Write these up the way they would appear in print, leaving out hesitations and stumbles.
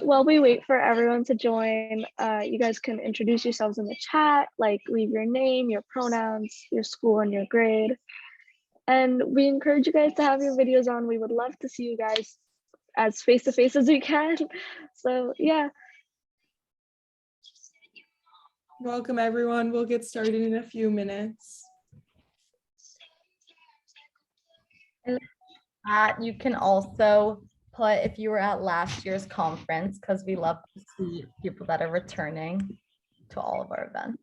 While we wait for everyone to join, you guys can introduce yourselves in the chat, like leave your name, your pronouns, your school, and your grade. And we encourage you guys to have your videos on. We would love to see you guys as face-to-face as we can. So yeah. Welcome everyone. We'll get started in a few minutes. You can also put if you were at last year's conference, because we love to see people that are returning to all of our events.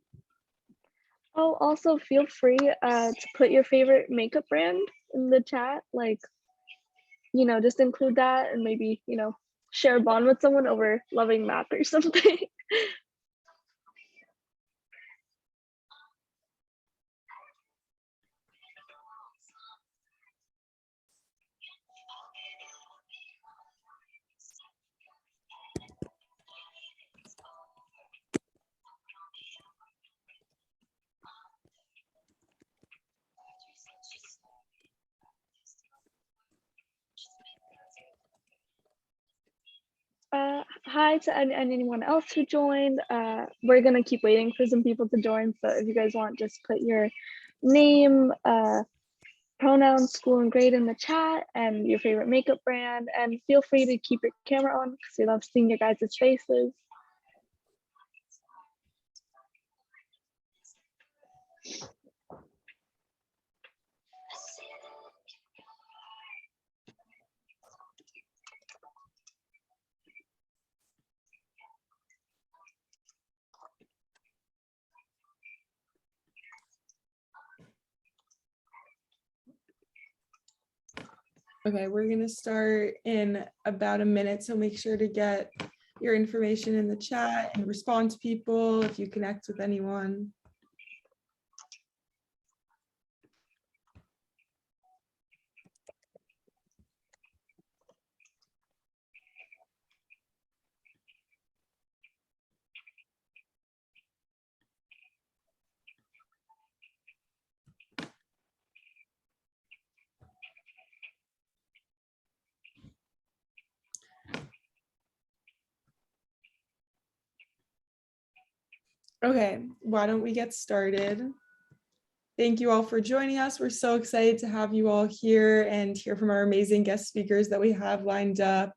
Oh, also feel free to put your favorite makeup brand in the chat, like, you know, just include that and maybe, you know, share a bond with someone over loving math or something. Hi to anyone else who joined. We're gonna keep waiting for some people to join. So if you guys want, just put your name, pronouns, school, and grade in the chat, and your favorite makeup brand. And feel free to keep your camera on because we love seeing your guys' faces. Okay, we're gonna start in about a minute, so make sure to get your information in the chat and respond to people if you connect with anyone. Okay, why don't we get started? Thank you all for joining us. We're so excited to have you all here and hear from our amazing guest speakers that we have lined up.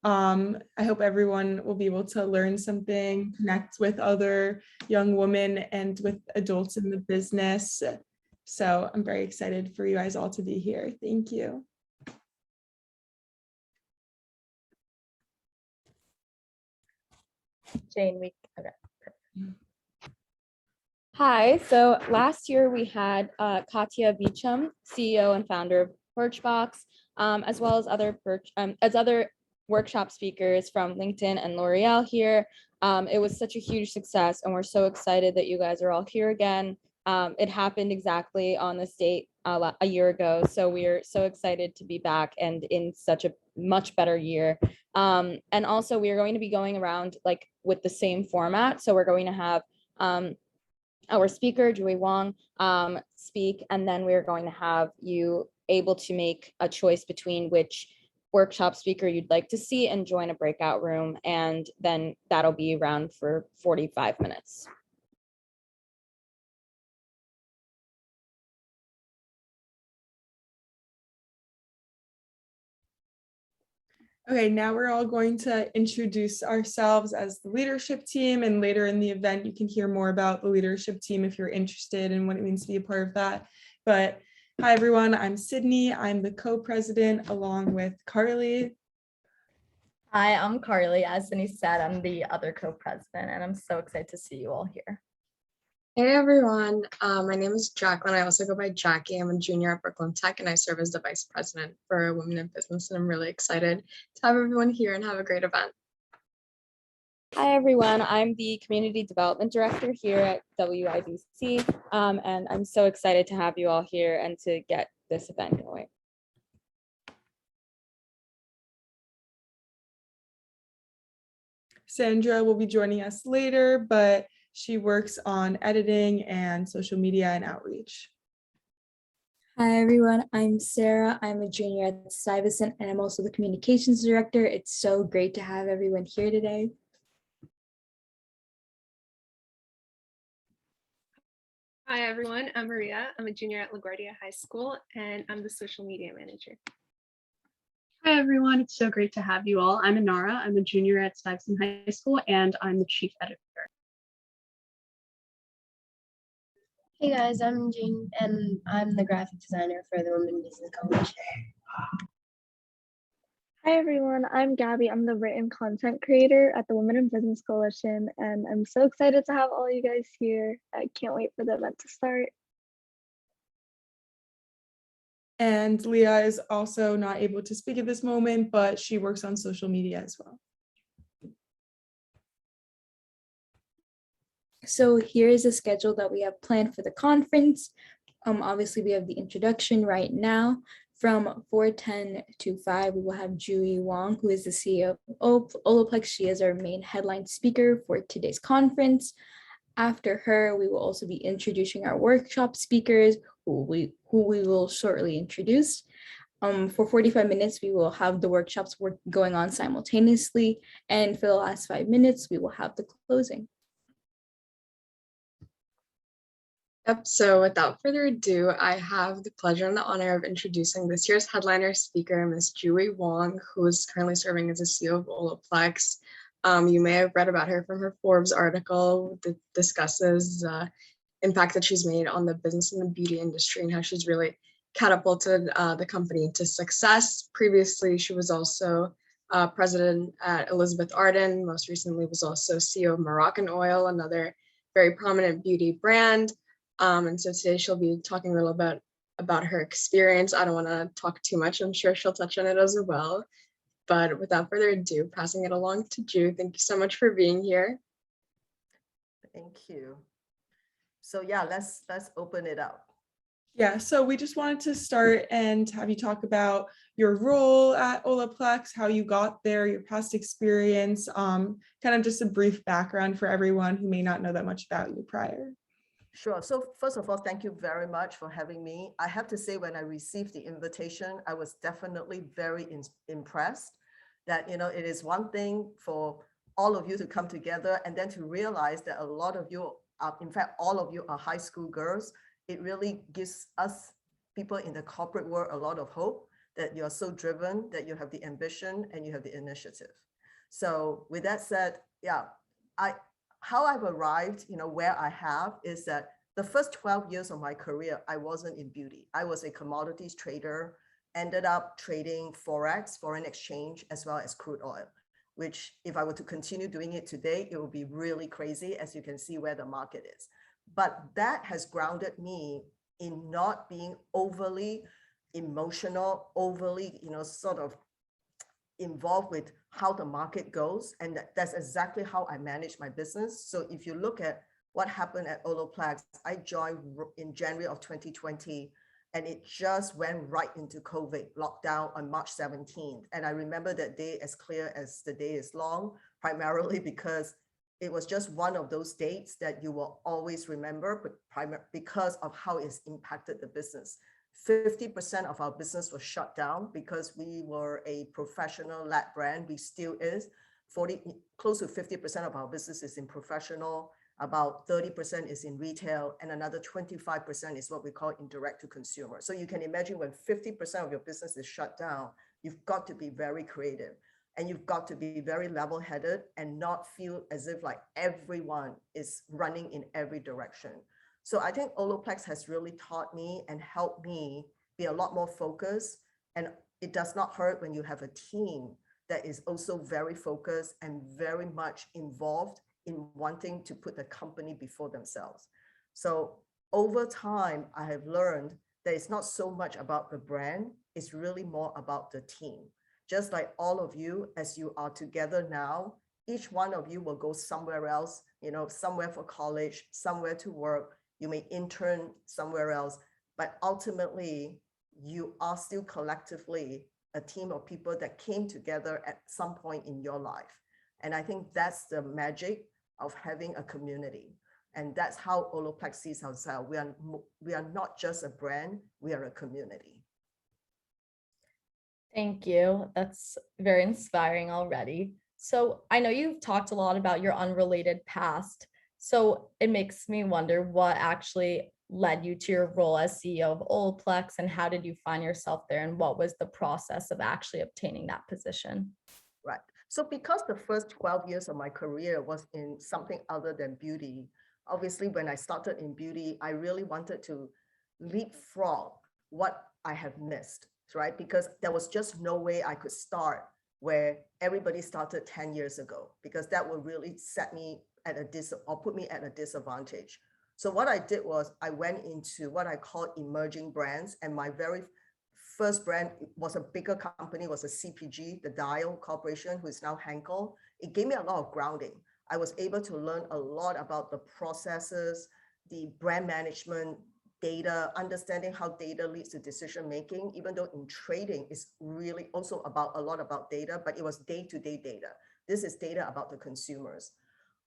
I hope everyone will be able to learn something, connect with other young women and with adults in the business. So I'm very excited for you guys all to be here. Thank you. Jane, okay. Hi, so last year we had Katya Beecham, CEO and founder of Birchbox, as well as other workshop speakers from LinkedIn and L'Oreal here. It was such a huge success and we're so excited that you guys are all here again. It happened exactly on this date a year ago, so we're so excited to be back and in such a much better year. And also we are going to be going around like with the same format, so we're going to have our speaker, JuE Wong, speak, and then we're going to have you able to make a choice between which workshop speaker you'd like to see and join a breakout room, and then that'll be around for 45 minutes. Okay, now we're all going to introduce ourselves as the leadership team, and later in the event you can hear more about the leadership team if you're interested in what it means to be a part of that. But hi everyone, I'm Sydney. I'm the co-president along with Carly. Hi, I'm Carly. As Sydney said, I'm the other co-president and I'm so excited to see you all here. Hey everyone, my name is Jacqueline. I also go by Jackie. I'm a junior at Brooklyn Tech and I serve as the vice president for Women in Business, and I'm really excited to have everyone here and have a great event. Hi everyone, I'm the community development director here at WIBC, and I'm so excited to have you all here and to get this event going. Sandra will be joining us later, but she works on editing and social media and outreach. Hi everyone, I'm Sarah. I'm a junior at Stuyvesant and I'm also the communications director. It's so great to have everyone here today. Hi everyone, I'm Maria. I'm a junior at LaGuardia High School and I'm the social media manager. Hi everyone, it's so great to have you all. I'm Inara. I'm a junior at Stuyvesant High School and I'm the chief editor. Hey guys, I'm Jean and I'm the graphic designer for the Women Business College. Hi everyone, I'm Gabby. I'm the written content creator at the Women in Business Coalition, and I'm so excited to have all you guys here. I can't wait for the event to start. And Leah is also not able to speak at this moment, but she works on social media as well. So here is a schedule that we have planned for the conference. Obviously we have the introduction right now. From 4:10 to 5, we will have JuE Wong, who is the CEO of OLAPLEX. She is our main headline speaker for today's conference. After her, we will also be introducing our workshop speakers, who we will shortly introduce. For 45 minutes, we will have the workshops going on simultaneously. And for the last 5 minutes, we will have the closing. Yep, so without further ado, I have the pleasure and the honor of introducing this year's headliner speaker, Ms. JuE Wong, who is currently serving as the CEO of OLAPLEX. You may have read about her from her Forbes article that discusses the impact that she's made on the business and the beauty industry and how she's really catapulted the company to success. Previously, she was also president at Elizabeth Arden. Most recently was also CEO of Moroccan Oil, another very prominent beauty brand. And so today she'll be talking a little bit about her experience. I don't want to talk too much. I'm sure she'll touch on it as well. But without further ado, passing it along to JuE. Thank you so much for being here. Thank you. So yeah, let's open it up. Yeah, so we just wanted to start and have you talk about your role at OLAPLEX, how you got there, your past experience, kind of just a brief background for everyone who may not know that much about you prior. Sure. So first of all, thank you very much for having me. I have to say, when I received the invitation, I was definitely very impressed that, you know, it is one thing for all of you to come together and then to realize that a lot of you are, in fact, all of you are high school girls. It really gives us people in the corporate world a lot of hope that you're so driven, that you have the ambition and you have the initiative. So with that said, yeah, how I've arrived, you know, where I have is that the first 12 years of my career, I wasn't in beauty. I was a commodities trader, ended up trading Forex, foreign exchange, as well as crude oil, which if I were to continue doing it today, it would be really crazy, as you can see where the market is. But that has grounded me in not being overly emotional, overly, you know, sort of involved with how the market goes. And that's exactly how I manage my business. So if you look at what happened at OLAPLEX, I joined in January of 2020, and it just went right into COVID lockdown on March 17th. And I remember that day as clear as the day is long, primarily because it was just one of those dates that you will always remember, but because of how it's impacted the business. 50% of our business was shut down because we were a professional led brand. We still is. Close to 50% of our business is in professional, about 30% is in retail, and another 25% is what we call indirect to consumer. So you can imagine when 50% of your business is shut down, you've got to be very creative and you've got to be very level-headed and not feel as if like everyone is running in every direction. So I think OLAPLEX has really taught me and helped me be a lot more focused. And it does not hurt when you have a team that is also very focused and very much involved in wanting to put the company before themselves. So over time, I have learned that it's not so much about the brand, it's really more about the team. Just like all of you, as you are together now, each one of you will go somewhere else, you know, somewhere for college, somewhere to work. You may intern somewhere else, but ultimately you are still collectively a team of people that came together at some point in your life. And I think that's the magic of having a community. And that's how OLAPLEX sees ourselves. We are not just a brand, we are a community. Thank you. That's very inspiring already. So I know you've talked a lot about your unrelated past. So it makes me wonder what actually led you to your role as CEO of OLAPLEX, and how did you find yourself there, and what was the process of actually obtaining that position? Right. So because the first 12 years of my career was in something other than beauty, obviously when I started in beauty, I really wanted to leapfrog what I have missed, right? Because there was just no way I could start where everybody started 10 years ago, because that would really set me at or put me at a disadvantage. So what I did was I went into what I call emerging brands, and my very first brand was a bigger company, was a CPG, the Dial Corporation, who is now Henkel. It gave me a lot of grounding. I was able to learn a lot about the processes, the brand management, data, understanding how data leads to decision making, even though in trading is really also about a lot about data, but it was day-to-day data. This is data about the consumers.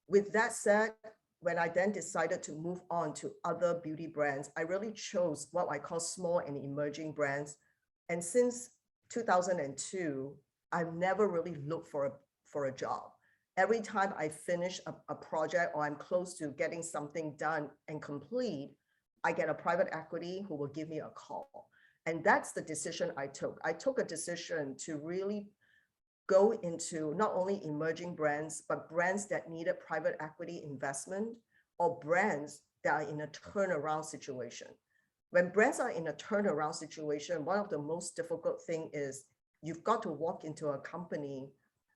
With that said, when I then decided to move on to other beauty brands, I really chose what I call small and emerging brands. And since 2002, I've never really looked for a job. Every time I finish a project or I'm close to getting something done and complete, I get a private equity who will give me a call. And that's the decision I took. I took a decision to really go into not only emerging brands, but brands that needed private equity investment, or brands that are in a turnaround situation. When brands are in a turnaround situation, one of the most difficult thing is you've got to walk into a company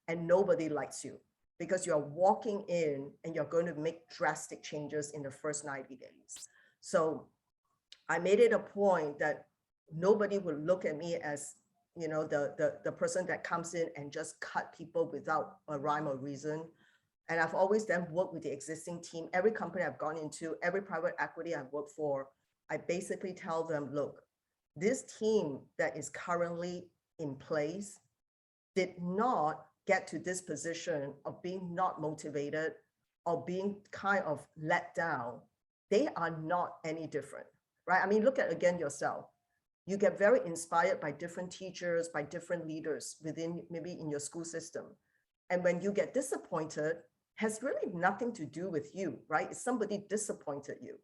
and nobody likes you, because you're walking in and you're going to make drastic changes in the first 90 days. So I made it a point that nobody would look at me as, you know, the person that comes in and just cut people without a rhyme or reason. And I've always then worked with the existing team. Every company I've gone into, every private equity I've worked for, I basically tell them, look, this team that is currently in place did not get to this position of being not motivated or being kind of let down. They are not any different, right? I mean, look at again yourself. You get very inspired by different teachers, by different leaders within maybe in your school system. And when you get disappointed, has really nothing to do with you, right? It's somebody disappointed you.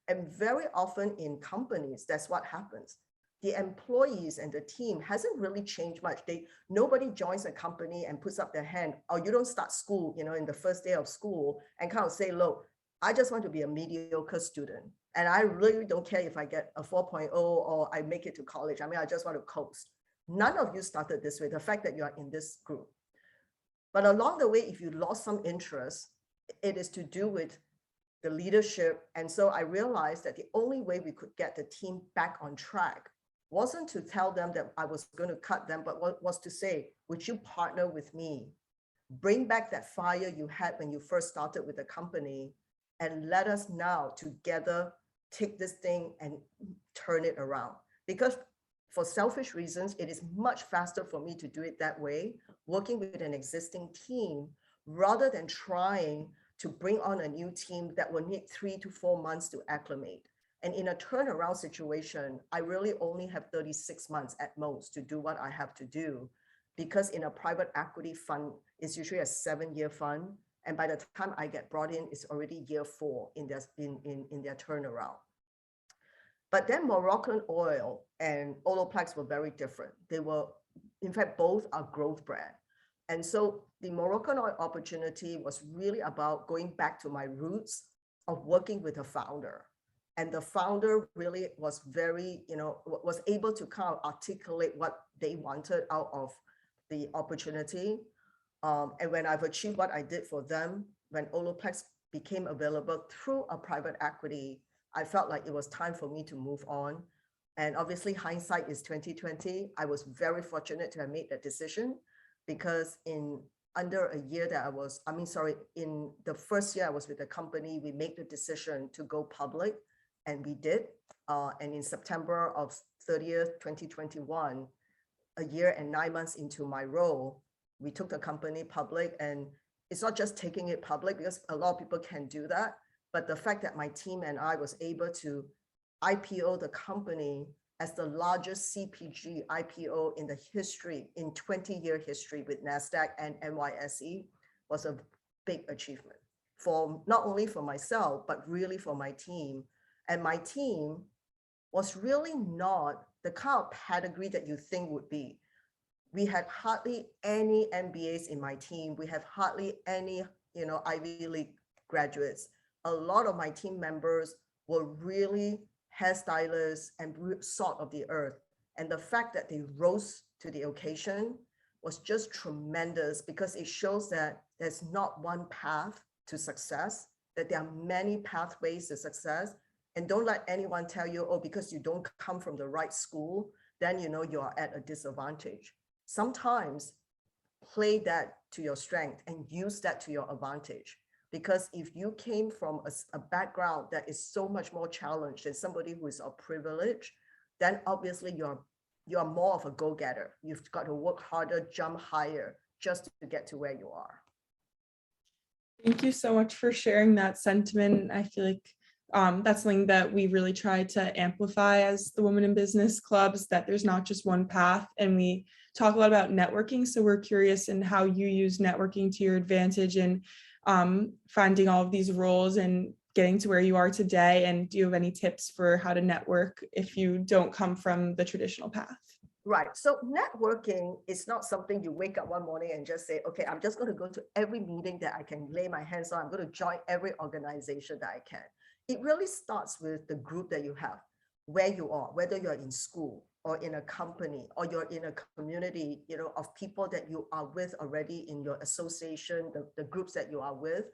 And very often in companies, that's what happens. The employees and the team hasn't really changed much. Nobody joins a company and puts up their hand, or you don't start school, you know, in the first day of school and kind of say, look, I just want to be a mediocre student. And I really don't care if I get a 4.0 or I make it to college. I mean, I just want to coast. None of you started this way, the fact that you are in this group. But along the way, if you lost some interest, it is to do with the leadership. And so I realized that the only way we could get the team back on track wasn't to tell them that I was going to cut them, but was to say, would you partner with me? Bring back that fire you had when you first started with the company, and let us now together take this thing and turn it around. Because for selfish reasons, it is much faster for me to do it that way, working with an existing team, rather than trying to bring on a new team that will need 3 to 4 months to acclimate. And in a turnaround situation, I really only have 36 months at most to do what I have to do, because in a private equity fund, it's usually a 7-year fund. And by the time I get brought in, it's already year 4 in their turnaround. But then Moroccan Oil and OLAPLEX were very different. They were, in fact, both are growth brand. And so the Moroccan Oil opportunity was really about going back to my roots of working with a founder. And the founder really was very, you know, was able to kind of articulate what they wanted out of the opportunity. And when I've achieved what I did for them, when OLAPLEX became available through a private equity, I felt like it was time for me to move on. And obviously hindsight is 2020. I was very fortunate to have made that decision, because in under a year that in the first year I was with the company, we made the decision to go public, and we did. And in September of 30th, 2021, a year and 9 months into my role, we took the company public. And it's not just taking it public, because a lot of people can do that. but the fact that my team and I was able to IPO the company as the largest CPG IPO in the history, in 20-year history with NASDAQ and NYSE was a big achievement for not only for myself, but really for my team. And my team was really not the kind of pedigree that you think would be. We had hardly any MBAs in my team. We have hardly any, Ivy League graduates. A lot of my team members were really hairstylists and salt of the earth. And the fact that they rose to the occasion was just tremendous, because it shows that there's not one path to success, that there are many pathways to success. And don't let anyone tell you, oh, because you don't come from the right school, then you are at a disadvantage. Sometimes play that to your strength and use that to your advantage. Because if you came from a background that is so much more challenged than somebody who is of privilege, then obviously you're more of a go-getter. You've got to work harder, jump higher, just to get to where you are. Thank you so much for sharing that sentiment. I feel like that's something that we really try to amplify as the Women in Business clubs, that there's not just one path, and we talk a lot about networking. So we're curious in how you use networking to your advantage and finding all of these roles and getting to where you are today. And do you have any tips for how to network if you don't come from the traditional path? Right. So networking is not something you wake up one morning and just say, okay, I'm just going to go to every meeting that I can lay my hands on. I'm going to join every organization that I can. It really starts with the group that you have, where you are, whether you're in school or in a company, or you're in a community, of people that you are with already in your association, the groups that you are with.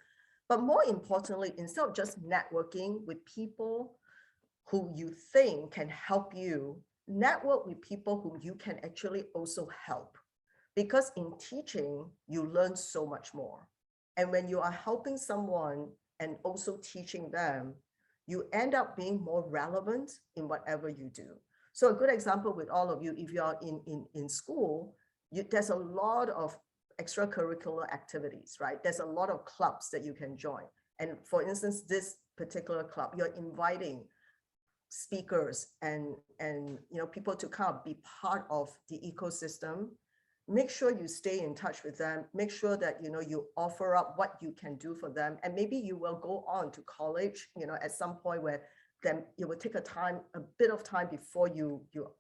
But more importantly, instead of just networking with people who you think can help you, network with people who you can actually also help. Because in teaching, you learn so much more. And when you are helping someone and also teaching them, you end up being more relevant in whatever you do. So a good example with all of you, if you are in school, there's a lot of extracurricular activities, right? There's a lot of clubs that you can join. And for instance, this particular club, you're inviting speakers and people to kind of be part of the ecosystem. Make sure you stay in touch with them. Make sure that you offer up what you can do for them, and maybe you will go on to college at some point where then it will take a bit of time before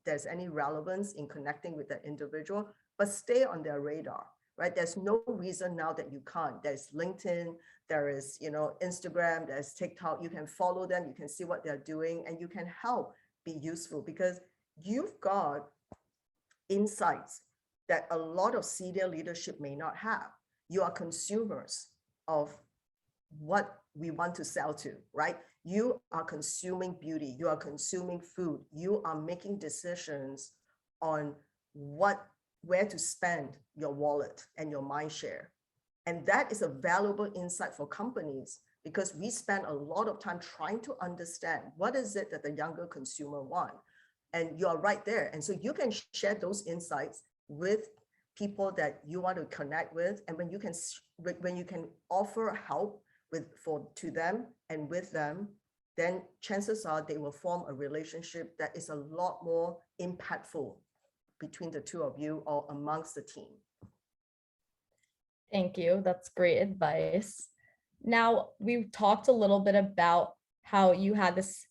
there's any relevance in connecting with that individual, but stay on their radar, right? There's no reason now that you can't. There's LinkedIn, there is Instagram, there's TikTok. You can follow them, you can see what they're doing, and you can help be useful, because you've got insights that a lot of senior leadership may not have. You are consumers of what we want to sell to, right? You are consuming beauty, you are consuming food, you are making decisions on where to spend your wallet and your mind share. And that is a valuable insight for companies, because we spend a lot of time trying to understand what is it that the younger consumer want. And you're right there. And so you can share those insights with people that you want to connect with. And when you can offer help to them and with them, then chances are they will form a relationship that is a lot more impactful between the two of you or amongst the team. Thank you. That's great advice. Now, we've talked a little bit about how you had this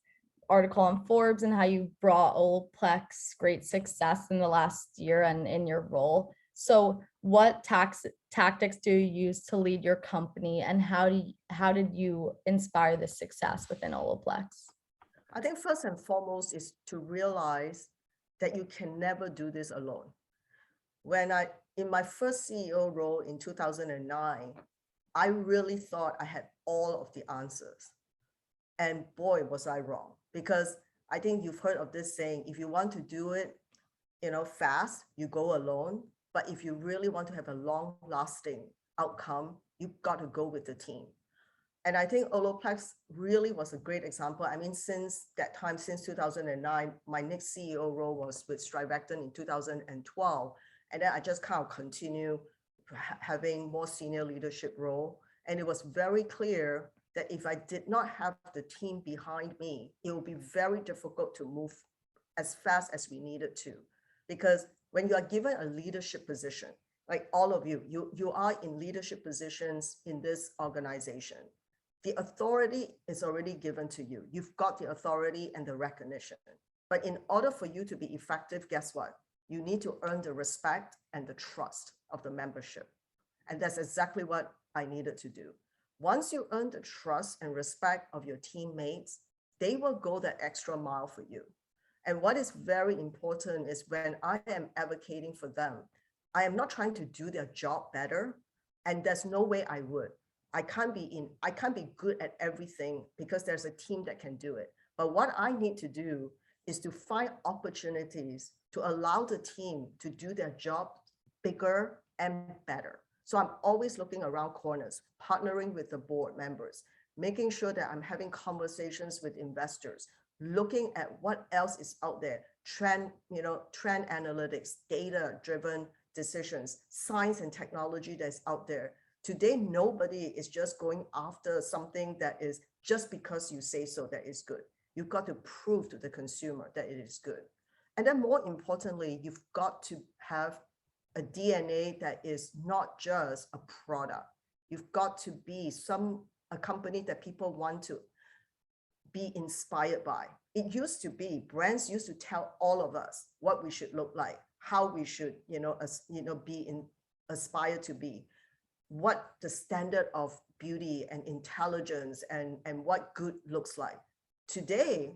article on Forbes and how you brought OLAPLEX great success in the last year and in your role. So what tactics do you use to lead your company, and how did you inspire this success within OLAPLEX? I think first and foremost is to realize that you can never do this alone. In my first CEO role in 2009, I really thought I had all of the answers. And boy, was I wrong, because I think you've heard of this saying, if you want to do it, fast, you go alone. But if you really want to have a long lasting outcome, you've got to go with the team. And I think OLAPLEX really was a great example. I mean, since that time, since 2009, my next CEO role was with Strivectin in 2012. And then I just kind of continue having more senior leadership role. And it was very clear that if I did not have the team behind me, it will be very difficult to move as fast as we needed to. Because when you are given a leadership position, like all of you, you are in leadership positions in this organization. The authority is already given to you. You've got the authority and the recognition. But in order for you to be effective, guess what? You need to earn the respect and the trust of the membership. And that's exactly what I needed to do. Once you earn the trust and respect of your teammates, they will go that extra mile for you. And what is very important is when I am advocating for them, I am not trying to do their job better. And there's no way I would. I can't be good at everything because there's a team that can do it. But what I need to do is to find opportunities to allow the team to do their job bigger and better. So I'm always looking around corners, partnering with the board members, making sure that I'm having conversations with investors, looking at what else is out there, trend analytics, data-driven decisions, science and technology that's out there. Today, nobody is just going after something that is just because you say so that is good. You've got to prove to the consumer that it is good. And then more importantly, you've got to have a DNA that is not just a product. You've got to be a company that people want to be inspired by. It used to be, brands used to tell all of us what we should look like, how we should, aspire to be, what the standard of beauty and intelligence and what good looks like. Today,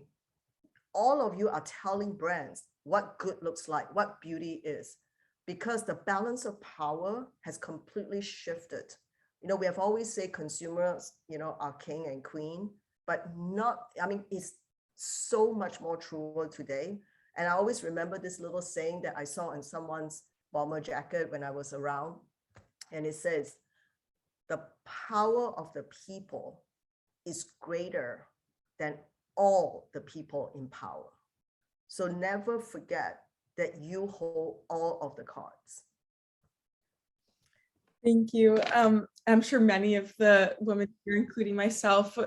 all of you are telling brands what good looks like, what beauty is, because the balance of power has completely shifted. We have always said consumers, are king and queen, but it's so much more truer today. And I always remember this little saying that I saw on someone's bomber jacket when I was around. And it says, the power of the people is greater than all the people in power. So never forget that you hold all of the cards. Thank you. I'm sure many of the women here, including myself,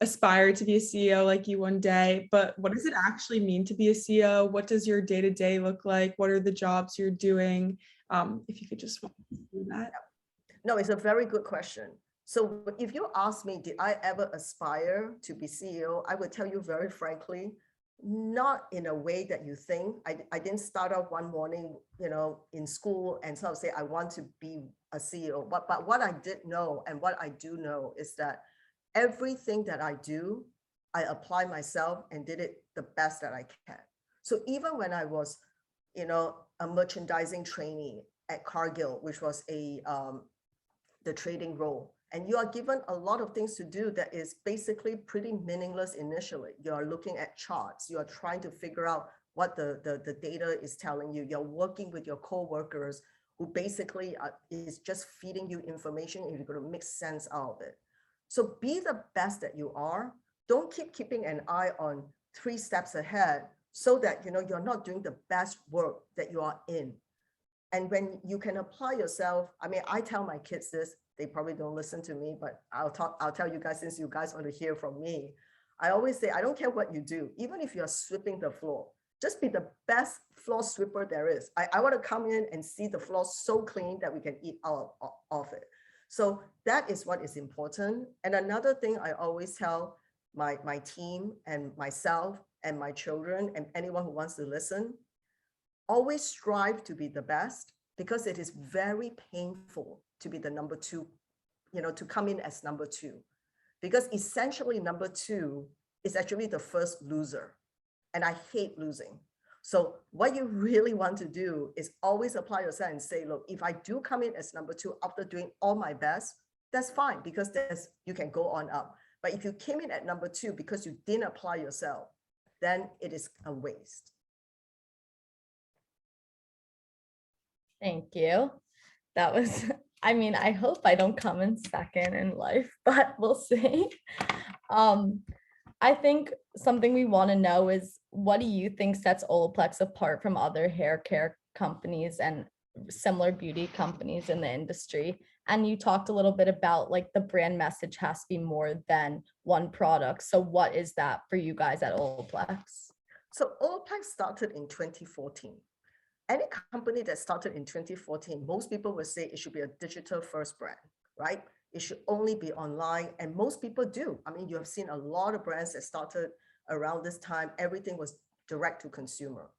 aspire to be a CEO like you one day, but what does it actually mean to be a CEO? What does your day-to-day look like? What are the jobs you're doing? If you could just walk us through that. No, it's a very good question. So if you ask me, did I ever aspire to be CEO? I would tell you very frankly, not in a way that you think. I didn't start off one morning, in school and sort of say, I want to be a CEO. But what I did know and what I do know is that everything that I do, I apply myself and did it the best that I can. So even when I was, a merchandising trainee at Cargill, which was the trading role, and you are given a lot of things to do that is basically pretty meaningless initially. You are looking at charts. You are trying to figure out what the data is telling you. You're working with your co-workers who basically is just feeding you information and you're going to make sense out of it. So be the best that you are. Don't keeping an eye on 3 steps ahead so that you're not doing the best work that you are in. And when you can apply yourself, I tell my kids this, they probably don't listen to me, but I'll tell you guys, since you guys want to hear from me. I always say, I don't care what you do, even if you're sweeping the floor, just be the best floor sweeper there is. I want to come in and see the floor so clean that we can eat out of it. So that is what is important. And another thing I always tell my team and myself and my children and anyone who wants to listen, always strive to be the best, because it is very painful to be the number 2, to come in as number 2, because essentially number 2 is actually the first loser. And I hate losing. So what you really want to do is always apply yourself and say, look, if I do come in as number 2 after doing all my best, that's fine, because you can go on up. But if you came in at number 2 because you didn't apply yourself, then it is a waste. Thank you. That was, I hope I don't come in second in life, but we'll see. I think something we want to know is, what do you think sets OLAPLEX apart from other hair care companies, and similar beauty companies in the industry. And you talked a little bit about like the brand message has to be more than one product. So what is that for you guys at OLAPLEX? So OLAPLEX started in 2014. Any company that started in 2014, most people would say it should be a digital first brand, right? It should only be online, and most people do. I mean, you have seen a lot of brands that started around this time. Everything was direct to consumer.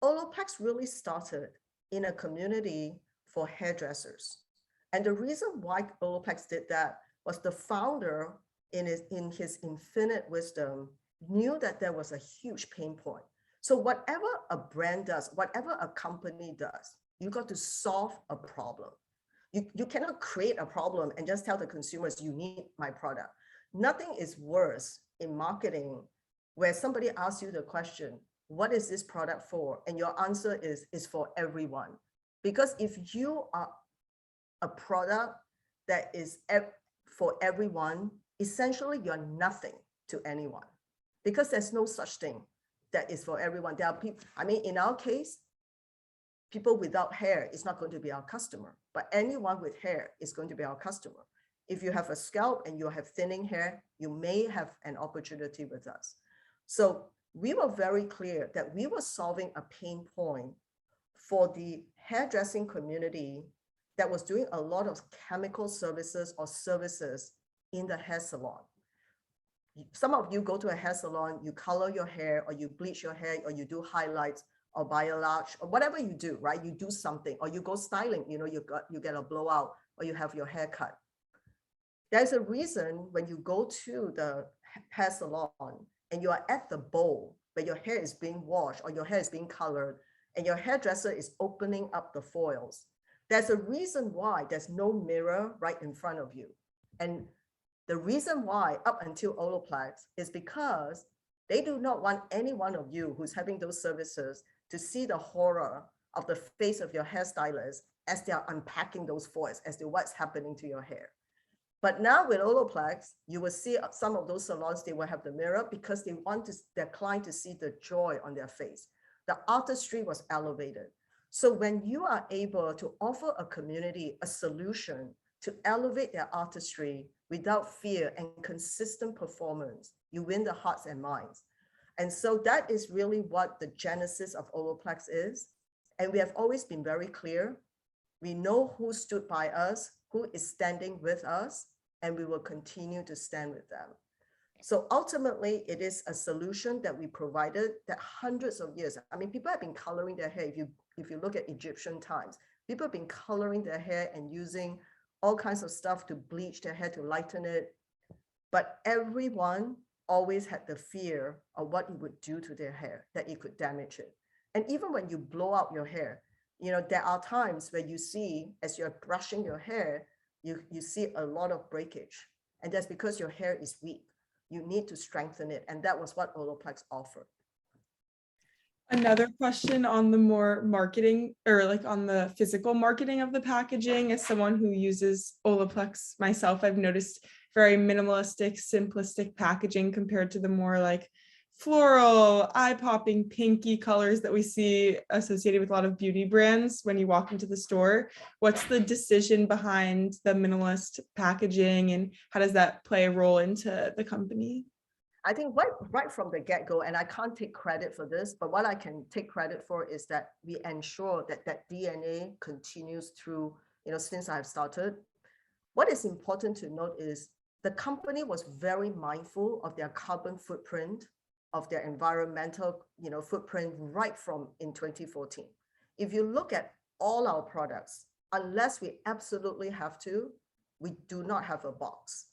OLAPLEX really started in a community for hairdressers. And the reason why OLAPLEX did that was the founder, in his infinite wisdom, knew that there was a huge pain point. So whatever a brand does, whatever a company does, you got to solve a problem. You cannot create a problem and just tell the consumers, you need my product. Nothing is worse in marketing where somebody asks you the question, what is this product for? And your answer is for everyone. Because if you are a product that is for everyone, essentially you're nothing to anyone, because there's no such thing that is for everyone. There are people, I mean, in our case, people without hair is not going to be our customer, but anyone with hair is going to be our customer. If you have a scalp and you have thinning hair, you may have an opportunity with us. So we were very clear that we were solving a pain point for the hairdressing community that was doing a lot of chemical services or services in the hair salon. Some of you go to a hair salon, you color your hair, or you bleach your hair, or you do highlights or biolash, or whatever you do, right? You do something, or you go styling, you know, you get a blowout, or you have your hair cut. There's a reason when you go to the hair salon and you are at the bowl where your hair is being washed or your hair is being colored and your hairdresser is opening up the foils. There's a reason why there's no mirror right in front of you. And the reason why up until OLAPLEX is because they do not want any one of you who's having those services to see the horror of the face of your hairstylist as they are unpacking those foils, as to what's happening to your hair. But now with OLAPLEX, you will see some of those salons, they will have the mirror because they want their client to see the joy on their face. The artistry was elevated. So when you are able to offer a community a solution to elevate their artistry without fear and consistent performance, you win the hearts and minds. And so that is really what the genesis of OLAPLEX is. And we have always been very clear. We know who stood by us, who is standing with us, and we will continue to stand with them. So ultimately, it is a solution that we provided that hundreds of years, I mean, people have been coloring their hair. If you look at Egyptian times, people have been coloring their hair and using all kinds of stuff to bleach their hair, to lighten it. But everyone always had the fear of what it would do to their hair, that it could damage it. And even when you blow out your hair, you know, there are times where you see, as you're brushing your hair, you see a lot of breakage. And that's because your hair is weak. You need to strengthen it. And that was what OLAPLEX offered. Another question on the more marketing, or like on the physical marketing of the packaging. As someone who uses OLAPLEX myself, I've noticed very minimalistic, simplistic packaging compared to the more like floral, eye-popping, pinky colors that we see associated with a lot of beauty brands when you walk into the store. What's the decision behind the minimalist packaging, and how does that play a role into the company? I think right from the get-go, and I can't take credit for this, but what I can take credit for is that we ensure that that DNA continues through, you know, since I've started. What is important to note is the company was very mindful of their carbon footprint, of their environmental, you know, footprint right from in 2014. If you look at all our products, unless we absolutely have to, we do not have a box.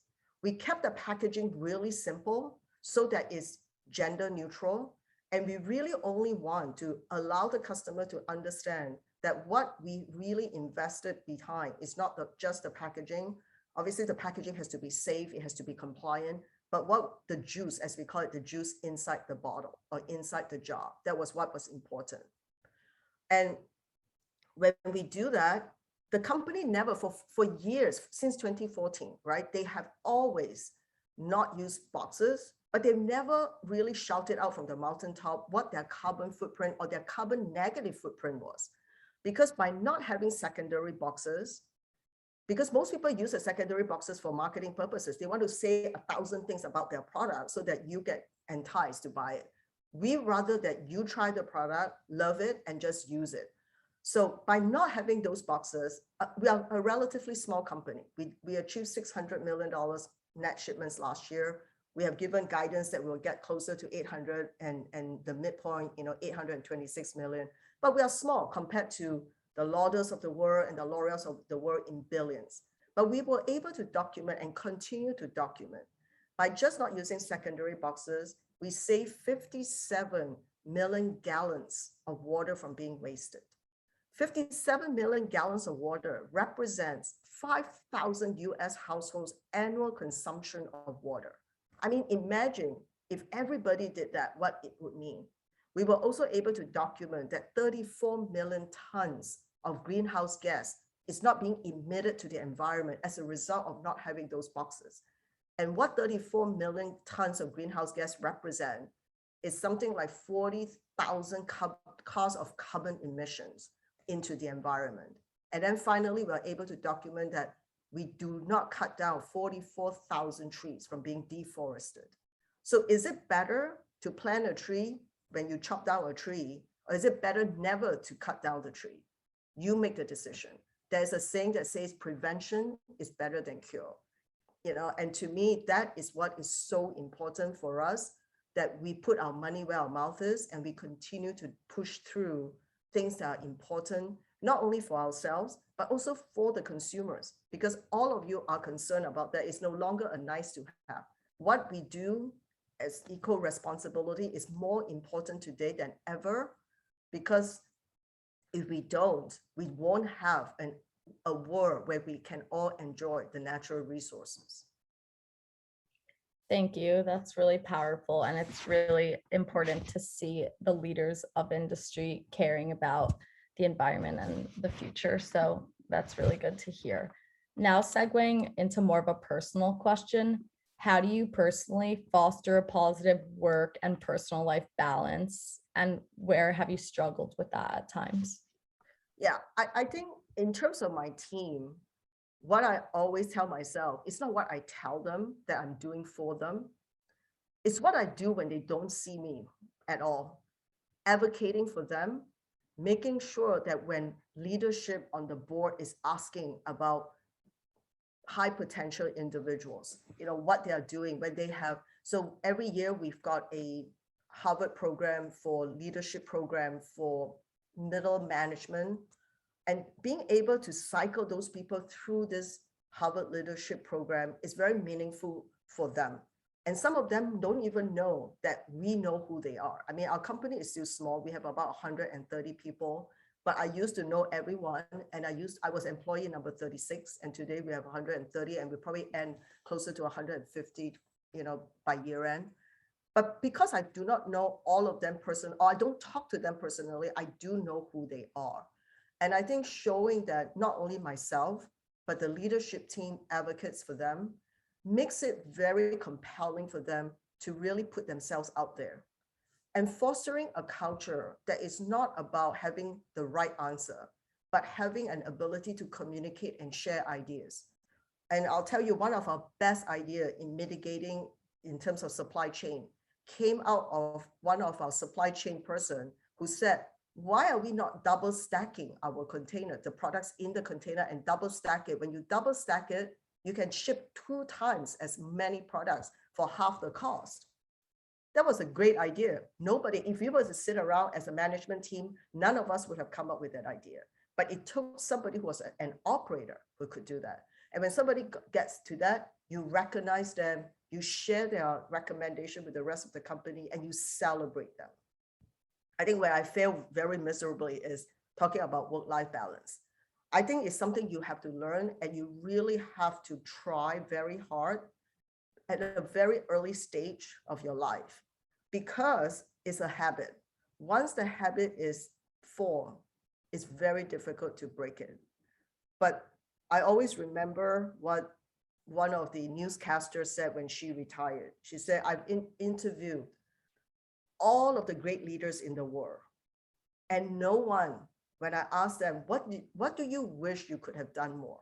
We kept the packaging really simple so that it's gender neutral. And we really only want to allow the customer to understand that what we really invested behind is not just the packaging. Obviously, the packaging has to be safe, it has to be compliant, but what the juice, as we call it, the juice inside the bottle or inside the jar, that was what was important. And when we do that, the company never, for years, since 2014, right, they have always not used boxes, but they've never really shouted out from the mountaintop what their carbon footprint or their carbon negative footprint was. because by not having secondary boxes, because most people use the secondary boxes for marketing purposes, they want to say 1,000 things about their product so that you get enticed to buy it. We rather that you try the product, love it, and just use it. So by not having those boxes, we are a relatively small company. We achieved $600 million net shipments last year. We have given guidance that we'll get closer to 800 and the midpoint, 826 million. But we are small compared to the Lauders of the world and the L'Oreals of the world in billions. But we were able to document and continue to document. By just not using secondary boxes, we saved 57 million gallons of water from being wasted. 57 million gallons of water represents 5,000 US households' annual consumption of water. I mean, imagine if everybody did that, what it would mean. We were also able to document that 34 million tons of greenhouse gas is not being emitted to the environment as a result of not having those boxes. And what 34 million tons of greenhouse gas represent is something like 40,000 cars of carbon emissions into the environment. And then finally, we're able to document that we do not cut down 44,000 trees from being deforested. So is it better to plant a tree when you chop down a tree, or is it better never to cut down the tree? You make the decision. There's a saying that says prevention is better than cure. And to me, that is what is so important for us, that we put our money where our mouth is and we continue to push through things that are important, not only for ourselves, but also for the consumers, because all of you are concerned about that. It's no longer a nice to have. What we do as eco-responsibility is more important today than ever, because if we don't, we won't have a world where we can all enjoy the natural resources. Thank you. That's really powerful. And it's really important to see the leaders of industry caring about the environment and the future. So that's really good to hear. Now, segueing into more of a personal question, how do you personally foster a positive work and personal life balance? And where have you struggled with that at times? Yeah, I think in terms of my team, what I always tell myself, it's not what I tell them that I'm doing for them. It's what I do when they don't see me at all. Advocating for them, making sure that when leadership on the board is asking about high potential individuals, what they are doing when they have, so every year we've got a Harvard program for leadership program for middle management, and being able to cycle those people through this Harvard leadership program is very meaningful for them. And some of them don't even know that we know who they are. I mean, our company is still small. We have about 130 people, but I used to know everyone. And I was employee number 36. And today we have 130, and we probably end closer to 150, by year end. But because I do not know all of them personally, or I don't talk to them personally, I do know who they are. And I think showing that not only myself, but the leadership team advocates for them makes it very compelling for them to really put themselves out there. And fostering a culture that is not about having the right answer, but having an ability to communicate and share ideas. And I'll tell you, one of our best ideas in mitigating in terms of supply chain came out of one of our supply chain person who said, why are we not double stacking our container, the products in the container, and double stack it? When you double stack it, you can ship 2 times as many products for half the cost. That was a great idea. Nobody, if you were to sit around as a management team, none of us would have come up with that idea. But it took somebody who was an operator who could do that. And when somebody gets to that, you recognize them, you share their recommendation with the rest of the company, and you celebrate them. I think where I fail very miserably is talking about work-life balance. I think it's something you have to learn, and you really have to try very hard at a very early stage of your life, because it's a habit. Once the habit is formed, it's very difficult to break it. But I always remember what one of the newscasters said when she retired. She said, I've interviewed all of the great leaders in the world, and no one when I asked them, what do you wish you could have done more?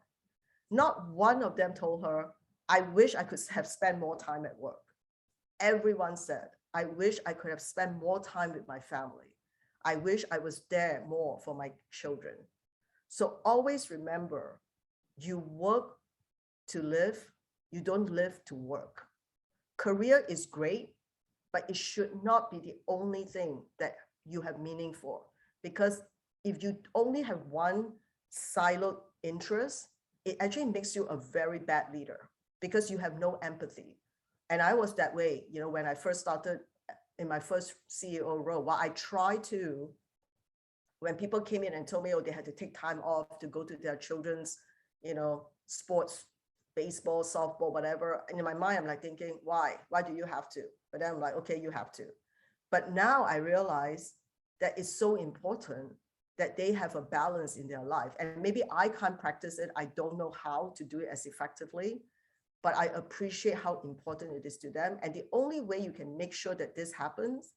Not one of them told her, I wish I could have spent more time at work. Everyone said, I wish I could have spent more time with my family. I wish I was there more for my children. So always remember, you work to live, you don't live to work. Career is great, but it should not be the only thing that you have meaning for. Because if you only have one siloed interest, it actually makes you a very bad leader because you have no empathy. And I was that way, when I first started in my first CEO role, while I tried to, when people came in and told me, they had to take time off to go to their children's, sports, baseball, softball, whatever. And in my mind, I'm like thinking, why do you have to? But then I'm like, okay, you have to. But now I realize that it's so important that they have a balance in their life. And maybe I can't practice it. I don't know how to do it as effectively, but I appreciate how important it is to them. And the only way you can make sure that this happens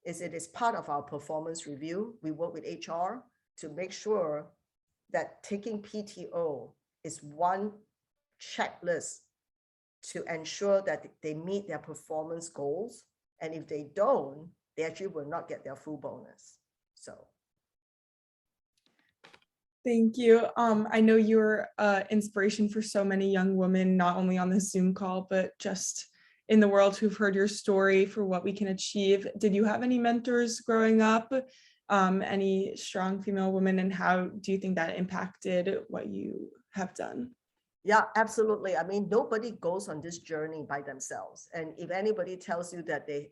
is it is part of our performance review. We work with HR to make sure that taking PTO is one checklist to ensure that they meet their performance goals. And if they don't, they actually will not get their full bonus. So. Thank you. I know you're inspiration for so many young women, not only on this Zoom call, but just in the world who've heard your story for what we can achieve. Did you have any mentors growing up, any strong female women, and how do you think that impacted what you have done? Yeah, absolutely. I mean, nobody goes on this journey by themselves. And if anybody tells you that they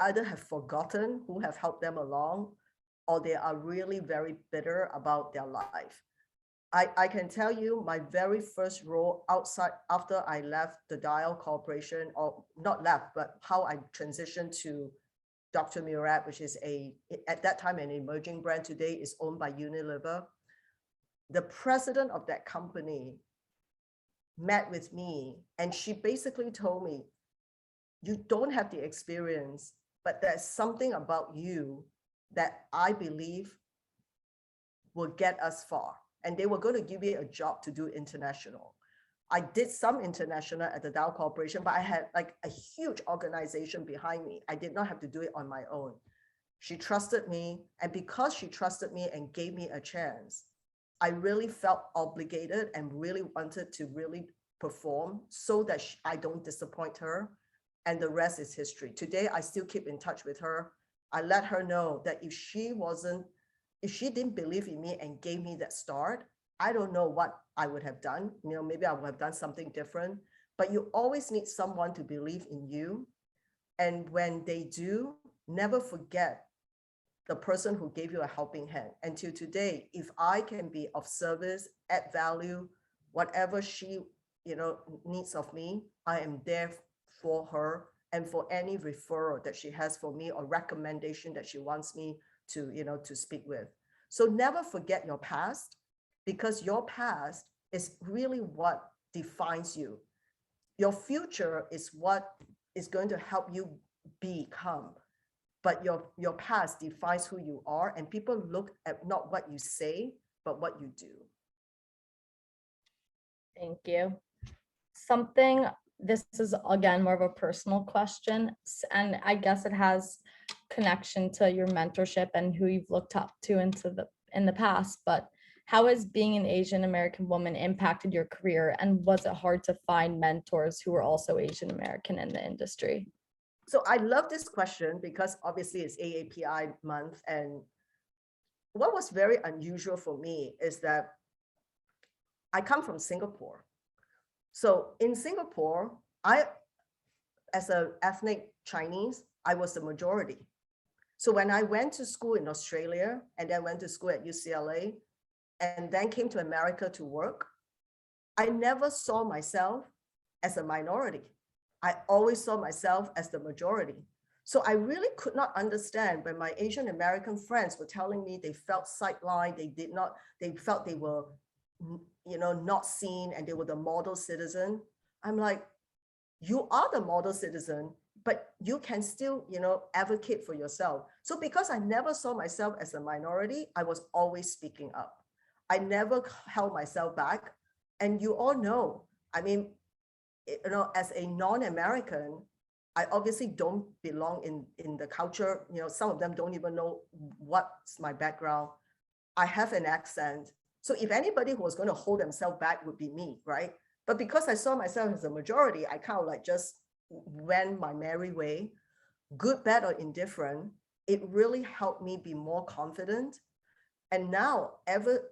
either have forgotten who have helped them along, or they are really very bitter about their life. I can tell you my very first role outside after I left the Dial Corporation, or not left, but how I transitioned to Dr. Murad, which is at that time an emerging brand, today is owned by Unilever. The president of that company met with me and she basically told me, you don't have the experience, but there's something about you that I believe will get us far. And they were going to give me a job to do international. I did some international at the Dow Corporation, but I had like a huge organization behind me. I did not have to do it on my own. She trusted me. And because she trusted me and gave me a chance, I really felt obligated and really wanted to really perform so that I don't disappoint her. And the rest is history. Today, I still keep in touch with her. I let her know that if she didn't believe in me and gave me that start, I don't know what I would have done. Maybe I would have done something different, but you always need someone to believe in you. And when they do, never forget the person who gave you a helping hand. Until today, if I can be of service, add value, whatever she, needs of me, I am there for her. And for any referral that she has for me or recommendation that she wants me to, to speak with. So never forget your past, because your past is really what defines you. Your future is what is going to help you become. But your past defines who you are, and people look at not what you say, but what you do. Thank you. This is again more of a personal question, and I guess it has connection to your mentorship and who you've looked up to in the past, but how has being an Asian American woman impacted your career, and was it hard to find mentors who were also Asian American in the industry? So I love this question because obviously it's AAPI month, and what was very unusual for me is that I come from Singapore. So in Singapore, as an ethnic Chinese, I was the majority. So when I went to school in Australia and then went to school at UCLA and then came to America to work, I never saw myself as a minority. I always saw myself as the majority. So I really could not understand when my Asian American friends were telling me they felt sidelined, they felt they were not seen and they were the model citizen. I'm like, you are the model citizen, but you can still, advocate for yourself. So because I never saw myself as a minority, I was always speaking up. I never held myself back. And you all know, I mean, as a non-American, I obviously don't belong in the culture. Some of them don't even know what's my background. I have an accent. So if anybody who was going to hold themselves back would be me, right? But because I saw myself as a majority, I kind of like just went my merry way, good, bad, or indifferent. It really helped me be more confident. And now,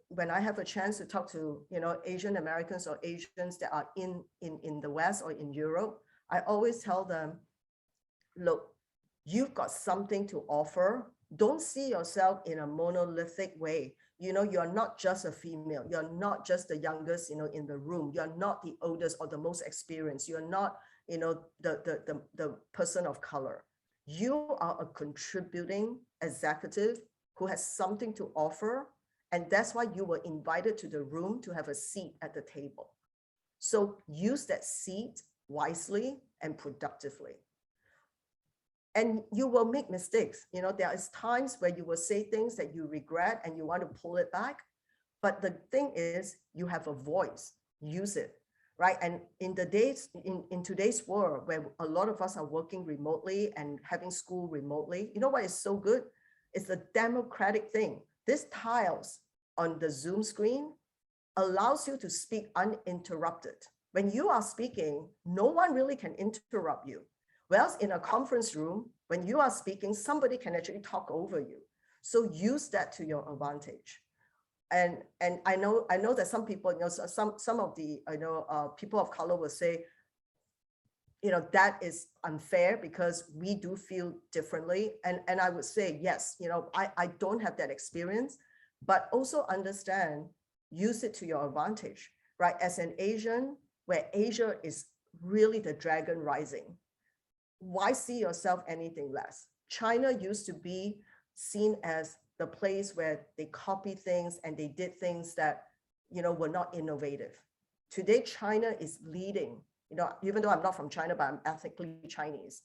when I have a chance to talk to, Asian Americans or Asians that are in the West or in Europe, I always tell them, look, you've got something to offer. Don't see yourself in a monolithic way. You're not just a female. You're not just the youngest, in the room. You're not the oldest or the most experienced. You're not, the person of color. You are a contributing executive who has something to offer. And that's why you were invited to the room to have a seat at the table. So use that seat wisely and productively. And you will make mistakes. There is times where you will say things that you regret and you want to pull it back. But the thing is, you have a voice, use it, right? And in today's world, where a lot of us are working remotely and having school remotely, you know what is so good? It's a democratic thing. This tiles on the Zoom screen allows you to speak uninterrupted. When you are speaking, no one really can interrupt you. Whereas in a conference room, when you are speaking, somebody can actually talk over you. So use that to your advantage. And I know that some people, some of the people of color will say, that is unfair because we do feel differently. And I would say, yes, I don't have that experience, but also understand, use it to your advantage, right? As an Asian, where Asia is really the dragon rising, why see yourself anything less? China used to be seen as the place where they copy things and they did things that, were not innovative. Today, China is leading, even though I'm not from China, but I'm ethnically Chinese.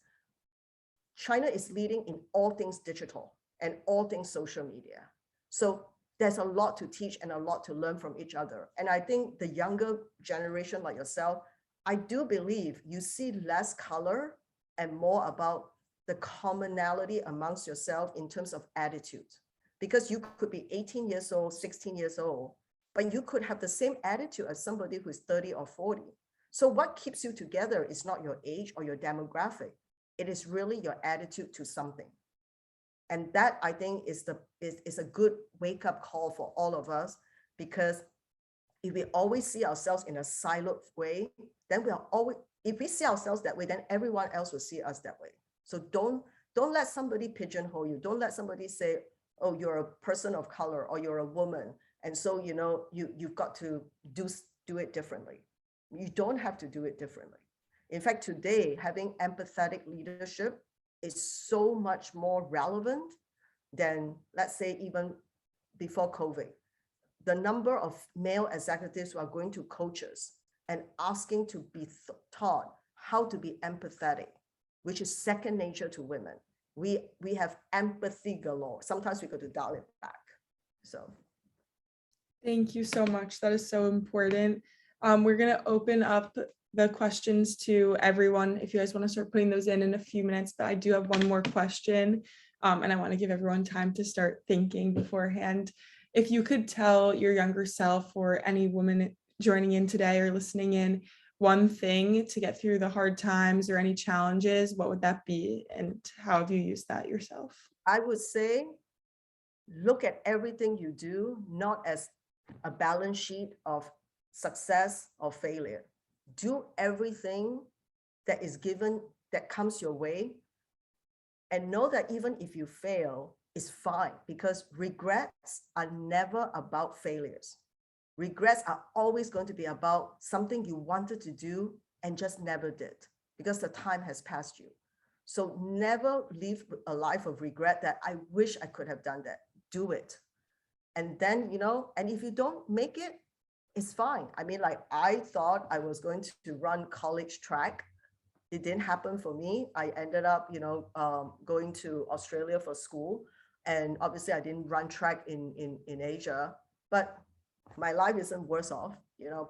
China is leading in all things digital and all things social media. So there's a lot to teach and a lot to learn from each other. And I think the younger generation like yourself, I do believe you see less color and more about the commonality amongst yourself in terms of attitude. Because you could be 18 years old, 16 years old, but you could have the same attitude as somebody who's 30 or 40. So what keeps you together is not your age or your demographic. It is really your attitude to something. And that, I think, is a good wake-up call for all of us, because if we always see ourselves in a siloed way, then if we see ourselves that way, then everyone else will see us that way. So don't let somebody pigeonhole you. Don't let somebody say, oh, you're a person of color or you're a woman, and so you've got to do it differently. You don't have to do it differently. In fact, today, having empathetic leadership is so much more relevant than, let's say, even before COVID. The number of male executives who are going to coaches and asking to be taught how to be empathetic, which is second nature to women. We have empathy galore. Sometimes we got to dial it back. So. Thank you so much. That is so important. We're going to open up the questions to everyone if you guys want to start putting those in a few minutes, but I do have one more question, and I want to give everyone time to start thinking beforehand. If you could tell your younger self or any woman joining in today or listening in one thing to get through the hard times or any challenges, what would that be, and how have you used that yourself? I would say, look at everything you do not as a balance sheet of success or failure. Do everything that is given, that comes your way, and know that even if you fail, it's fine, because regrets are never about failures. Regrets are always going to be about something you wanted to do and just never did, because the time has passed you. So never live a life of regret that I wish I could have done that. Do it. And then, and if you don't make it, it's fine. I mean, like, I thought I was going to run college track it didn't happen for me. I ended up, going to Australia for school. And obviously I didn't run track in Asia, but my life isn't worse off,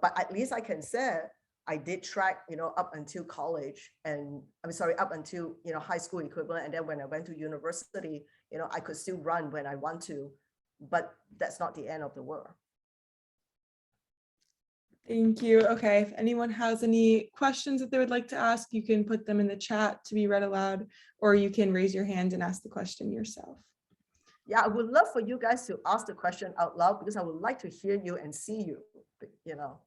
but at least I can say I did track, up until college, and I'm sorry, up until, high school equivalent. And then when I went to university, I could still run when I want to, but that's not the end of the world. Thank you. Okay, if anyone has any questions that they would like to ask, you can put them in the chat to be read aloud, or you can raise your hand and ask the question yourself. Yeah, I would love for you guys to ask the question out loud, because I would like to hear you and see you,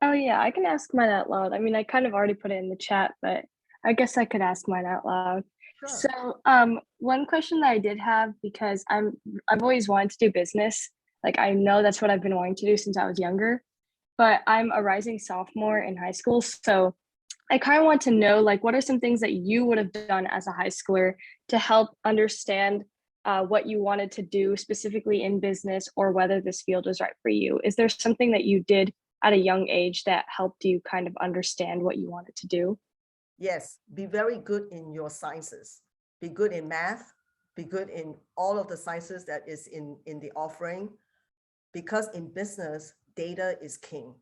Oh yeah, I can ask mine out loud. I mean, I kind of already put it in the chat, but I guess I could ask mine out loud. Sure. So one question that I did have, because I've always wanted to do business. Like, I know that's what I've been wanting to do since I was younger, but I'm a rising sophomore in high school. So I kind of want to know, like, what are some things that you would have done as a high schooler to help understand what you wanted to do specifically in business, or whether this field was right for you? Is there something that you did at a young age that helped you kind of understand what you wanted to do? Yes, be very good in your sciences. Be good in math. Be good in all of the sciences that is in the offering, because in business, data is king.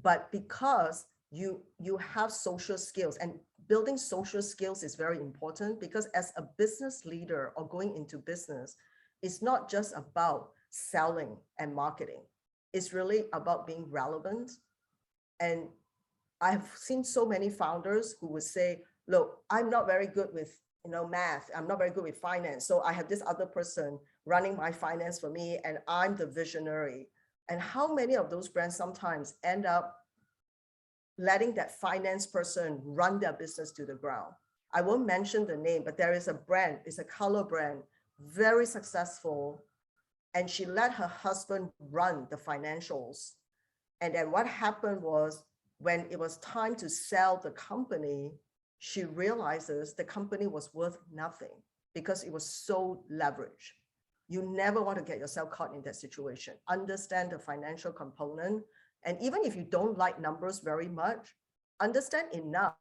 But because you have social skills, and building social skills is very important, because as a business leader or going into business, it's not just about selling and marketing. It's really about being relevant. And I've seen so many founders who would say, look, I'm not very good with math. I'm not very good with finance. So I have this other person running my finance for me, and I'm the visionary. And how many of those brands sometimes end up letting that finance person run their business to the ground? I won't mention the name, but there is a brand, it's a color brand, very successful. And she let her husband run the financials. And then what happened was, when it was time to sell the company, she realizes the company was worth nothing because it was so leveraged. You never want to get yourself caught in that situation. Understand the financial component. And even if you don't like numbers very much, understand enough.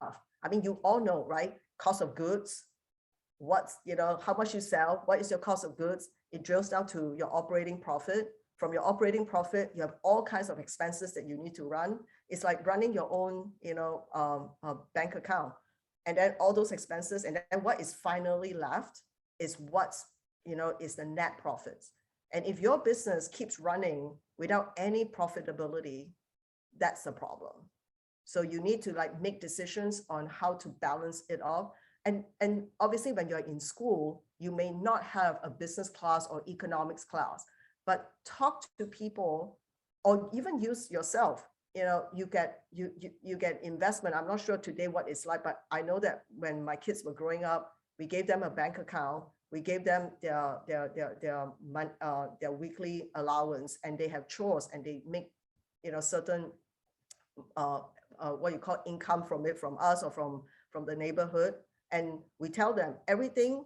I mean, you all know, right? Cost of goods, what's, how much you sell, what is your cost of goods? It drills down to your operating profit. From your operating profit, you have all kinds of expenses that you need to run. It's like running your own, bank account. And then all those expenses, and then what is finally left is what's, is the net profits. And if your business keeps running without any profitability, that's the problem. So you need to make decisions on how to balance it off. And obviously when you're in school, you may not have a business class or economics class, but talk to people, or even use yourself. You get investment. I'm not sure today what it's like, but I know that when my kids were growing up, we gave them a bank account. We gave them their weekly allowance, and they have chores, and they make, certain what you call income from it, from us or from the neighborhood. And we tell them everything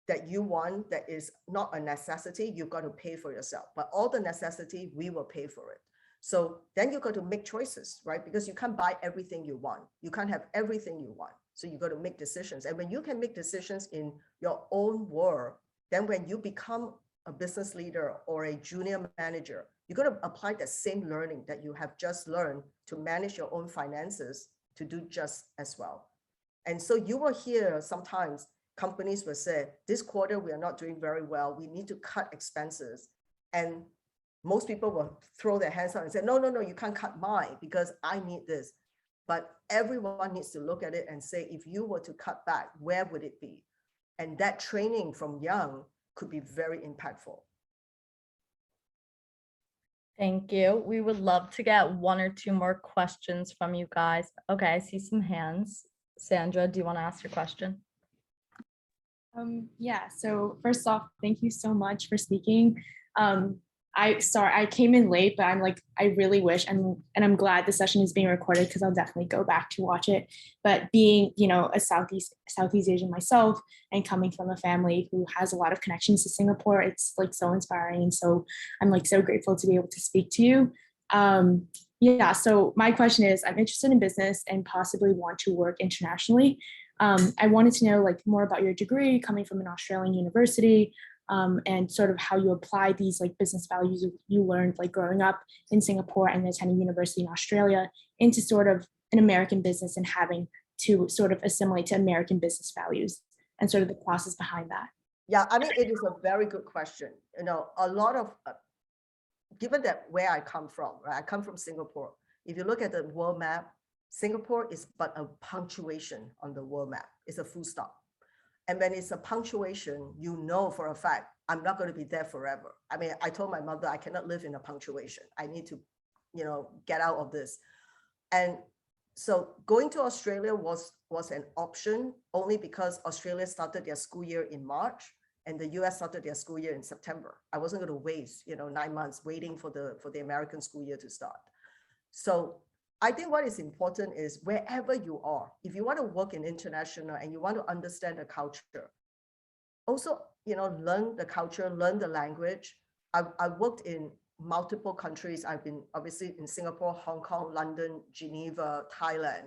that you want that is not a necessity, you've got to pay for yourself. But all the necessity, we will pay for it. So then you've got to make choices, right? Because you can't buy everything you want. You can't have everything you want. So you got to make decisions. And when you can make decisions in your own world, then when you become a business leader or a junior manager, you're going to apply that same learning that you have just learned to manage your own finances to do just as well. And so you will hear sometimes companies will say, this quarter, we are not doing very well. We need to cut expenses. And most people will throw their hands up and say, no, you can't cut mine because I need this. But everyone needs to look at it and say, if you were to cut back, where would it be? And that training from young could be very impactful. Thank you. We would love to get one or two more questions from you guys. Okay, I see some hands. Sandra, do you want to ask your question? Yeah, so first off, thank you so much for speaking. I came in late, but I really wish, and I'm glad the session is being recorded because I'll definitely go back to watch it. But being, a Southeast Asian myself and coming from a family who has a lot of connections to Singapore, it's so inspiring. And so I'm so grateful to be able to speak to you. Yeah, so my question is, I'm interested in business and possibly want to work internationally. I wanted to know like more about your degree coming from an Australian university, and sort of how you apply these like business values you learned like growing up in Singapore and attending university in Australia into sort of an American business and having to sort of assimilate to American business values and sort of the process behind that. Yeah, I mean, it is a very good question. You know, a lot of, given that where I come from, right? I come from Singapore. If you look at the world map, Singapore is but a punctuation on the world map. It's a full stop. And when it's a punctuation, you know for a fact, I'm not going to be there forever. I mean, I told my mother, I cannot live in a punctuation. I need to, you know, get out of this. And so going to Australia was an option only because Australia started their school year in March and the US started their school year in September. I wasn't going to waste, you know, 9 months waiting for the American school year to start. So I think what is important is wherever you are, if you want to work in international and you want to understand the culture, also, you know, learn the culture, learn the language. I worked in multiple countries. I've been obviously in Singapore, Hong Kong, London, Geneva, Thailand.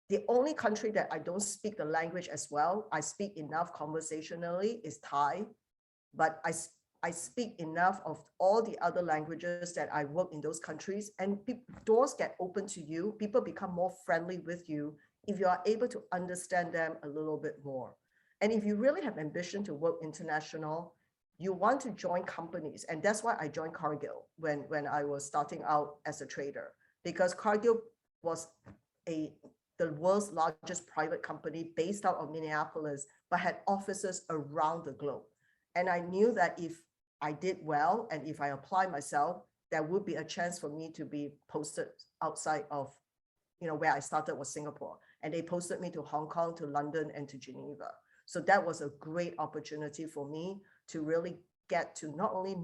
The only country that I don't speak the language as well, I speak enough conversationally, is Thai, but I speak enough of all the other languages that I work in those countries, and doors get open to you. People become more friendly with you if you are able to understand them a little bit more. And if you really have ambition to work international, you want to join companies. And that's why I joined Cargill when I was starting out as a trader, because Cargill was the world's largest private company based out of Minneapolis, but had offices around the globe. And I knew that if I did well, and if I apply myself, there would be a chance for me to be posted outside of, you know, where I started was Singapore. And they posted me to Hong Kong, to London, and to Geneva. So that was a great opportunity for me to really get to not only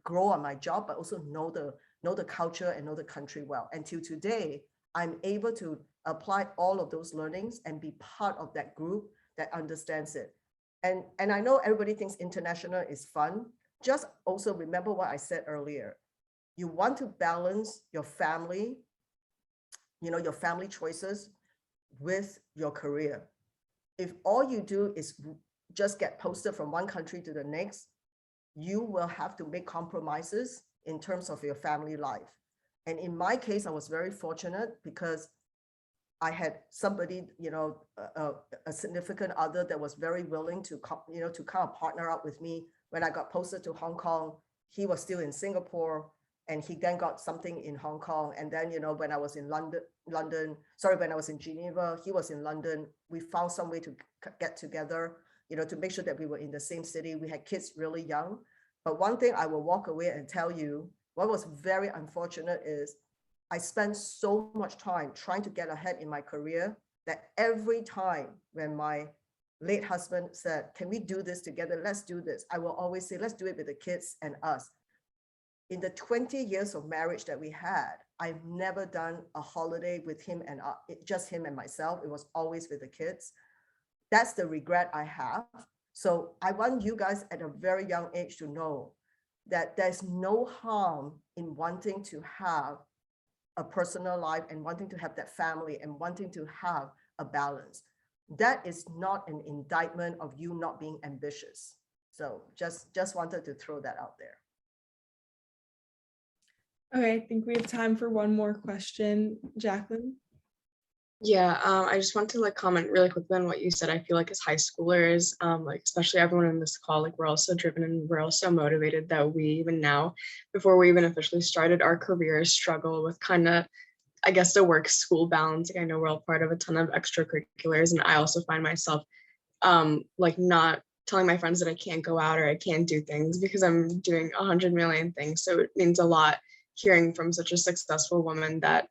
grow on my job, but also know the culture and know the country well. Until today, I'm able to apply all of those learnings and be part of that group that understands it. And I know everybody thinks international is fun. Just also remember what I said earlier. You want to balance your family, you know, your family choices with your career. If all you do is just get posted from one country to the next, you will have to make compromises in terms of your family life. And in my case, I was very fortunate because I had somebody, you know, a significant other that was very willing to, you know, to kind of partner up with me. When I got posted to Hong Kong, he was still in Singapore, and he then got something in Hong Kong. And then, you know, when I was in when I was in Geneva, he was in London. We found some way to get together, you know, to make sure that we were in the same city. We had kids really young. But one thing I will walk away and tell you, what was very unfortunate is I spent so much time trying to get ahead in my career that every time when my late husband said, can we do this together? Let's do this. I will always say, let's do it with the kids and us. In the 20 years of marriage that we had, I've never done a holiday with him and just him and myself. It was always with the kids. That's the regret I have. So I want you guys at a very young age to know that there's no harm in wanting to have a personal life and wanting to have that family and wanting to have a balance. That is not an indictment of you not being ambitious. So just wanted to throw that out there. Okay, I think we have time for one more question. Jacqueline? Yeah, I just want to like comment really quickly on what you said. I feel like as high schoolers, like especially everyone in this call, like we're all so driven and we're all so motivated that we even now, before we even officially started our careers, struggle with kind of, I guess, the work school balance. Like I know we're all part of a ton of extracurriculars, and I also find myself like not telling my friends that I can't go out or I can't do things because I'm doing 100 million things. So it means a lot hearing from such a successful woman that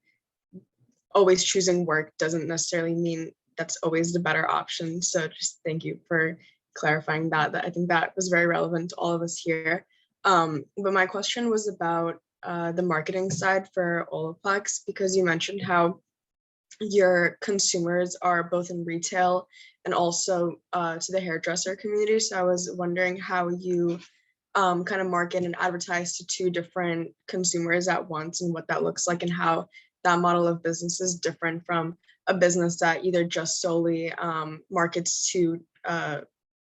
always choosing work doesn't necessarily mean that's always the better option. So just thank you for clarifying that. I think that was very relevant to all of us here. But my question was about the marketing side for OLAPLEX, because you mentioned how your consumers are both in retail and also to the hairdresser community. So I was wondering how you kind of market and advertise to two different consumers at once, and what that looks like and how that model of business is different from a business that either just solely markets to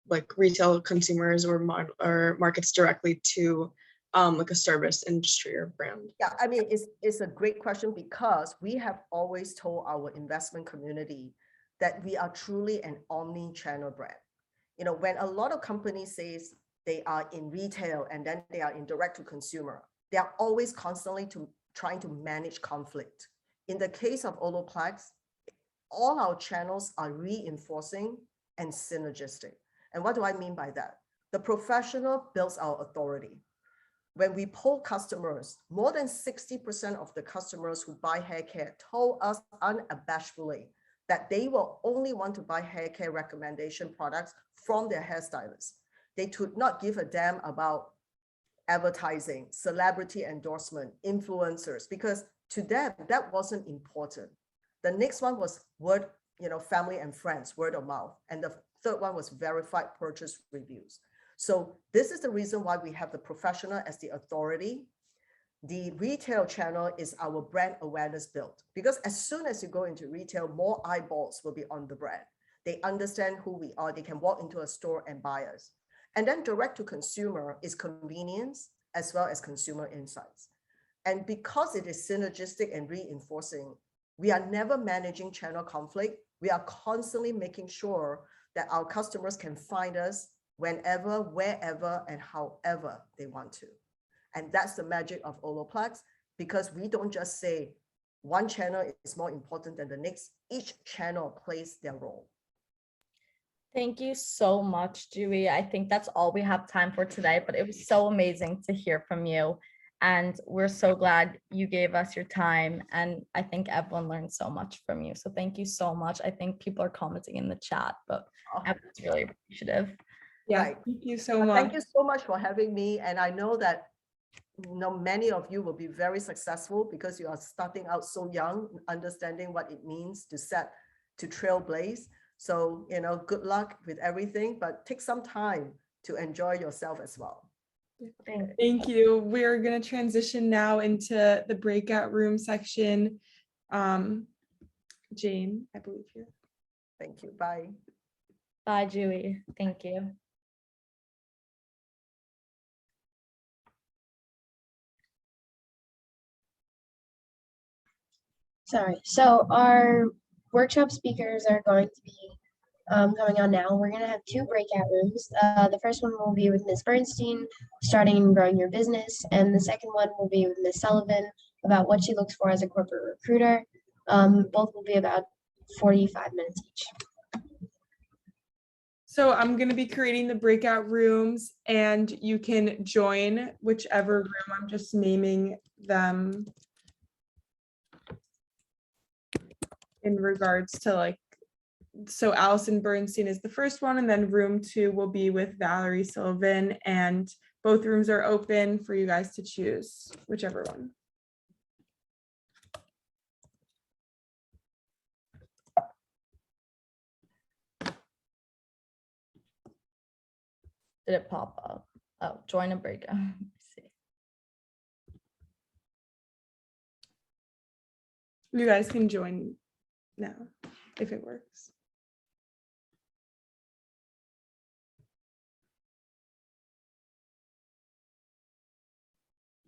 like retail consumers or markets directly to like a service industry or brand. Yeah, I mean, it's a great question because we have always told our investment community that we are truly an omni-channel brand. You know, when a lot of companies say they are in retail and then they are in direct to consumer, they are always constantly trying to manage conflict. In the case of OLAPLEX, all our channels are reinforcing and synergistic. And what do I mean by that? The professional builds our authority. When we poll customers, more than 60% of the customers who buy hair care told us unabashedly that they will only want to buy hair care recommendation products from their hairstylist. They could not give a damn about advertising, celebrity endorsement, influencers, because to them, that wasn't important. The next one was word, family and friends, word of mouth. And the third one was verified purchase reviews. So this is the reason why we have the professional as the authority. The retail channel is our brand awareness build, because as soon as you go into retail, more eyeballs will be on the brand. They understand who we are. They can walk into a store and buy us. And then direct to consumer is convenience as well as consumer insights. And because it is synergistic and reinforcing, we are never managing channel conflict. We are constantly making sure that our customers can find us whenever, wherever, and however they want to. And that's the magic of OLAPLEX, because we don't just say one channel is more important than the next. Each channel plays their role. Thank you so much, JuE. I think that's all we have time for today, but it was so amazing to hear from you. And we're so glad you gave us your time. And I think everyone learned so much from you. So thank you so much. I think people are commenting in the chat, but everyone's really appreciative. Yeah, Right. thank you so much. Thank you so much for having me. And I know that many of you will be very successful because you are starting out so young, understanding what it means to trailblaze. So, good luck with everything, but take some time to enjoy yourself as well. Thank you. We're going to transition now into the breakout room section. Jane, I believe you. Thank you. Bye. Bye, JuE. Thank you. Sorry. So our workshop speakers are going to be coming on now. We're going to have two breakout rooms. The first one will be with Ms. Bernstein, starting and growing your business. And the second one will be with Ms. Sullivan about what she looks for as a corporate recruiter. Both will be about 45 minutes each. So I'm going to be creating the breakout rooms and you can join whichever room. I'm just naming them in regards to so Allison Bernstein is the first one, and then room 2 will be with Valerie Sullivan, and both rooms are open for you guys to choose whichever one. Did it pop up? Oh, join a breakout. Let's see. You guys can join now if it works.